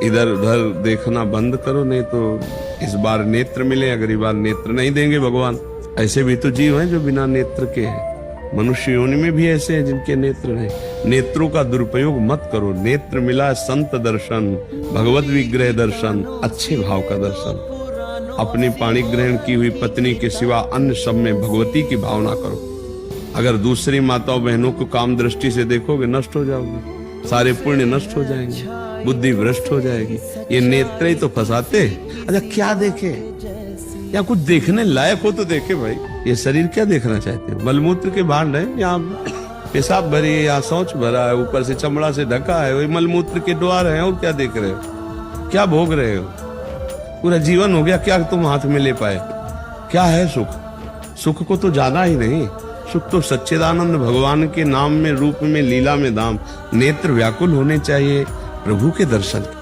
इधर उधर देखना बंद करो, नहीं तो इस बार नेत्र मिले, अगली बार नेत्र नहीं देंगे भगवान। ऐसे भी तो जीव हैं जो बिना नेत्र के हैं। मनुष्य योनि में भी ऐसे हैं जिनके नेत्र नहीं। नेत्रों का दुरुपयोग मत करो। नेत्र मिला संत दर्शन, भगवत विग्रह दर्शन, अच्छे भाव का दर्शन। अपनी पाणी ग्रहण की हुई पत्नी के सिवा अन्य सब में भगवती की भावना करो। अगर दूसरी माताओं बहनों को काम दृष्टि से देखोगे नष्ट हो जाओगे, सारे पुण्य नष्ट हो जाएंगे, बुद्धि भ्रष्ट हो जाएगी। ये नेत्र ही तो फंसाते। अच्छा क्या देखे, या कुछ देखने लायक हो तो देखे भाई। ये शरीर क्या देखना चाहते हैं? मलमूत्र के भांड है, यहाँ पेशाब भरी है, यहाँ शौच भरा है, ऊपर से चमड़ा से ढका है, वही मलमूत्र के द्वार है। और क्या देख रहे हो? क्या भोग रहे हो? पूरा जीवन हो गया, क्या तुम हाथ में ले पाए? क्या है सुख? सुख को तो जाना ही नहीं। सुख तो सच्चिदानंद भगवान के नाम में, रूप में, लीला में धाम। नेत्र व्याकुल होने चाहिए प्रभु के दर्शन के।